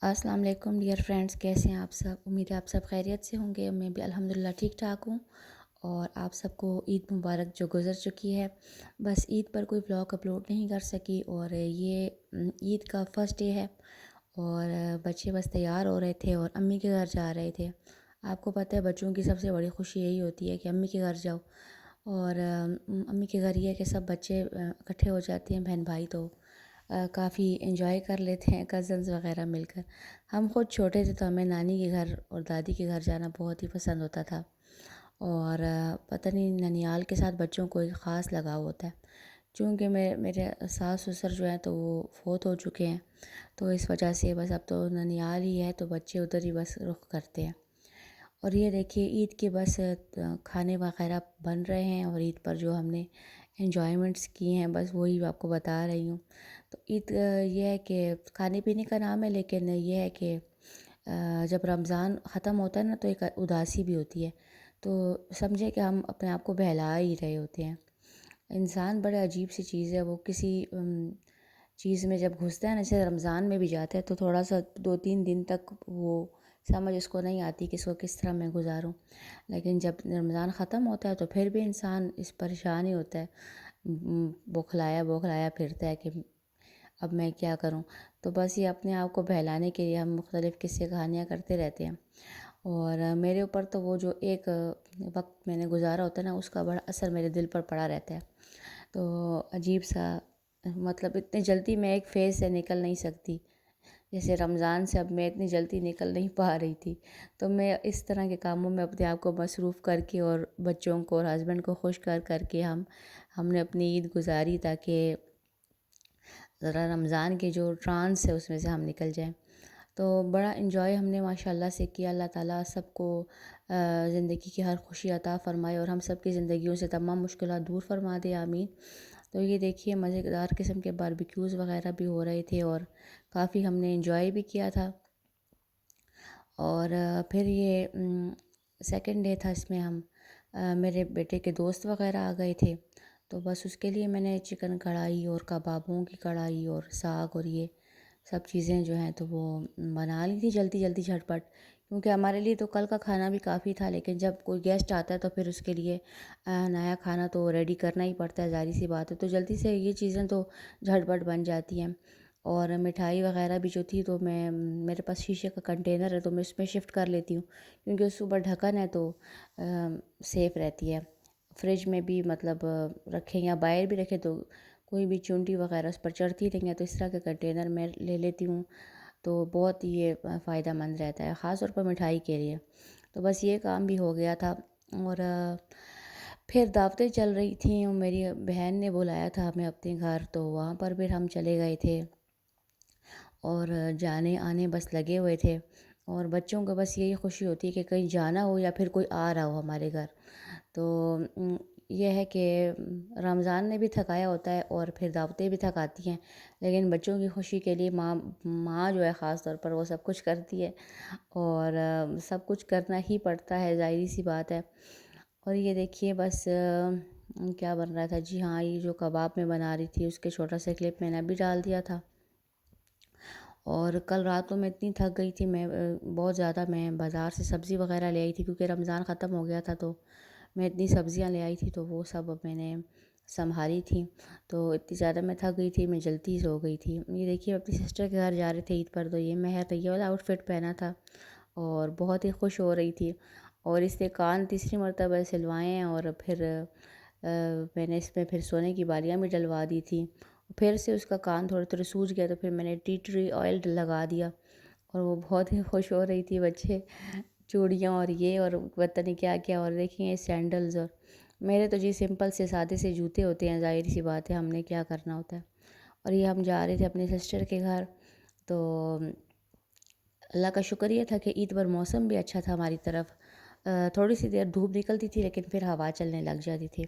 السلام علیکم dear friends, کیسے ہیں آپ سب؟ امید ہے آپ سب خیریت سے ہوں گے۔ میں بھی الحمدللہ ٹھیک ٹھاک ہوں۔ اور آپ سب کو عید مبارک جو گزر چکی ہے۔ بس عید پر کوئی بلاگ اپلوڈ نہیں کر سکی، اور یہ عید کا فرسٹ ڈے ہے، اور بچے بس تیار ہو رہے تھے اور امی کے گھر جا رہے تھے۔ آپ کو پتہ ہے بچوں کی سب سے بڑی خوشی یہی ہوتی ہے کہ امی کے گھر جاؤ، اور امی کے گھر یہ ہے کہ سب بچے اکٹھے ہو جاتے ہیں، بہن بھائی تو کافی انجوائے کر لیتے ہیں کزنز وغیرہ مل کر۔ ہم خود چھوٹے تھے تو ہمیں نانی کے گھر اور دادی کے گھر جانا بہت ہی پسند ہوتا تھا، اور پتہ نہیں ننیال کے ساتھ بچوں کو ایک خاص لگاؤ ہوتا ہے۔ چونکہ میرے ساس سسر جو ہیں تو وہ فوت ہو چکے ہیں، تو اس وجہ سے بس اب تو ننیال ہی ہے، تو بچے ادھر ہی بس رخ کرتے ہیں۔ اور یہ دیکھیے عید کے بس کھانے وغیرہ بن رہے ہیں، اور عید پر جو ہم نے انجوائمنٹس کی ہیں بس وہی آپ کو بتا رہی ہوں۔ تو عید یہ ہے کہ کھانے پینے کا نام ہے، لیکن یہ ہے کہ جب رمضان ختم ہوتا ہے نا تو ایک اداسی بھی ہوتی ہے، تو سمجھے کہ ہم اپنے آپ کو بہلا ہی رہے ہوتے ہیں۔ انسان بڑے عجیب سی چیز ہے، وہ کسی چیز میں جب گھستا ہے نا، جیسے رمضان میں بھی جاتا ہے تو تھوڑا سا 2-3 دن تک وہ سمجھ اس کو نہیں آتی کہ اس کو کس طرح میں گزاروں، لیکن جب رمضان ختم ہوتا ہے تو پھر بھی انسان اس پریشان ہی ہوتا ہے، بوکھلایا بوکھلایا پھرتا ہے کہ اب میں کیا کروں۔ تو بس یہ اپنے آپ کو بہلانے کے لیے ہم مختلف قصے کہانیاں کرتے رہتے ہیں، اور میرے اوپر تو وہ جو ایک وقت میں نے گزارا ہوتا ہے نا، اس کا بڑا اثر میرے دل پر پڑا رہتا ہے۔ تو عجیب سا، مطلب اتنی جلدی میں ایک فیز سے نکل نہیں سکتی، جیسے رمضان سے اب میں اتنی جلدی نکل نہیں پا رہی تھی، تو میں اس طرح کے کاموں میں اپنے آپ کو مصروف کر کے اور بچوں کو اور ہسبینڈ کو خوش کر کر کے ہم نے اپنی عید گزاری، تاکہ ذرا رمضان کے جو ٹرانس ہے اس میں سے ہم نکل جائیں۔ تو بڑا انجوائے ہم نے ماشاءاللہ سے کیا۔ اللہ تعالیٰ سب کو زندگی کی ہر خوشی عطا فرمائے، اور ہم سب کی زندگیوں سے تمام مشکلات دور فرما دے، آمین۔ تو یہ دیکھیے مزیدار قسم کے باربیکیوز وغیرہ بھی ہو رہے تھے، اور کافی ہم نے انجوائے بھی کیا تھا۔ اور پھر یہ سیکنڈ ڈے تھا، اس میں ہم میرے بیٹے کے دوست وغیرہ آ گئے تھے، تو بس اس کے لیے میں نے چکن کڑھائی اور کبابوں کی کڑھائی اور ساگ اور یہ سب چیزیں جو ہیں تو وہ بنا لی تھی جلدی جلدی جھٹپٹ، کیونکہ ہمارے لیے تو کل کا کھانا بھی کافی تھا، لیکن جب کوئی گیسٹ آتا ہے تو پھر اس کے لیے نیا کھانا تو ریڈی کرنا ہی پڑتا ہے، ظاہر سی بات ہے، تو جلدی سے یہ چیزیں تو جھٹپٹ بن جاتی ہیں۔ اور مٹھائی وغیرہ بھی جو تھی تو میرے پاس شیشے کا کنٹینر ہے تو میں اس میں شفٹ کر لیتی ہوں، کیونکہ اس کے اوپر ڈھکن ہے تو سیف رہتی ہے۔ فریج میں بھی مطلب رکھیں یا باہر بھی رکھیں تو کوئی بھی چونٹی وغیرہ اس پر چڑھتی نہیں ہے، تو اس طرح کے کنٹینر میں لے لیتی ہوں، تو بہت ہی یہ فائدہ مند رہتا ہے، خاص طور پر مٹھائی کے لیے۔ تو بس یہ کام بھی ہو گیا تھا، اور پھر دعوتیں چل رہی تھیں، اور میری بہن نے بلایا تھا ہمیں اپنے گھر، تو وہاں پر پھر ہم چلے گئے تھے، اور جانے آنے بس لگے ہوئے تھے، اور بچوں کو بس یہی خوشی ہوتی ہے کہ کہیں جانا ہو یا پھر کوئی آ رہا ہو ہمارے گھر۔ تو یہ ہے کہ رمضان نے بھی تھکایا ہوتا ہے، اور پھر دعوتیں بھی تھکاتی ہیں، لیکن بچوں کی خوشی کے لیے ماں جو ہے خاص طور پر وہ سب کچھ کرتی ہے، اور سب کچھ کرنا ہی پڑتا ہے، ظاہری سی بات ہے۔ اور یہ دیکھیے بس کیا بن رہا تھا، جی ہاں، یہ جو کباب میں بنا رہی تھی اس کے چھوٹا سا کلپ میں نے ابھی ڈال دیا تھا۔ اور کل رات کو میں اتنی تھک گئی تھی، میں بہت زیادہ میں بازار سے سبزی وغیرہ لے آئی تھی، کیونکہ رمضان ختم ہو گیا تھا، تو میں اتنی سبزیاں لے آئی تھی تو وہ سب میں نے سنبھالی تھیں، تو اتنی زیادہ میں تھک گئی تھی، میں جلدی سو گئی تھی۔ یہ دیکھیے اپنی سسٹر کے گھر جا رہے تھے عید پر، تو یہ مہر یہ والا آؤٹ فٹ پہنا تھا، اور بہت ہی خوش ہو رہی تھی، اور اس نے کان تیسری مرتبہ سلوائے ہیں، اور پھر میں نے اس میں پھر سونے کی بالیاں بھی ڈلوا دی تھیں، پھر سے اس کا کان تھوڑے تھوڑے سوج گیا، تو پھر میں نے ٹی ٹری آئل لگا دیا، اور وہ بہت ہی خوش ہو رہی تھی، بچے چوڑیاں اور یہ اور پتہ نہیں کیا کیا، اور دیکھیں یہ سینڈلز، اور میرے تو جی سمپل سے سادے سے جوتے ہوتے ہیں، ظاہر سی بات ہے، ہم نے کیا کرنا ہوتا ہے۔ اور یہ ہم جا رہے تھے اپنے سسٹر کے گھر، تو اللہ کا شکریہ تھا کہ عید پر موسم بھی اچھا تھا ہماری طرف، تھوڑی سی دیر دھوپ نکلتی تھی لیکن پھر ہوا چلنے لگ جاتی تھی،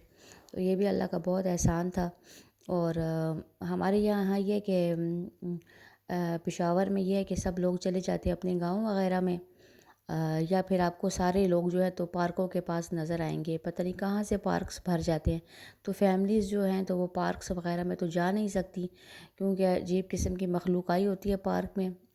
تو یہ بھی اللہ کا بہت احسان تھا۔ اور ہمارے یہاں یہ کہ پشاور میں یہ ہے کہ سب لوگ چلے جاتے ہیں اپنے گاؤں وغیرہ میں، یا پھر آپ کو سارے لوگ جو ہے تو پارکوں کے پاس نظر آئیں گے، پتہ نہیں کہاں سے پارکس بھر جاتے ہیں، تو فیملیز جو ہیں تو وہ پارکس وغیرہ میں تو جا نہیں سکتی، کیونکہ عجیب قسم کی مخلوق آئی ہوتی ہے پارک میں،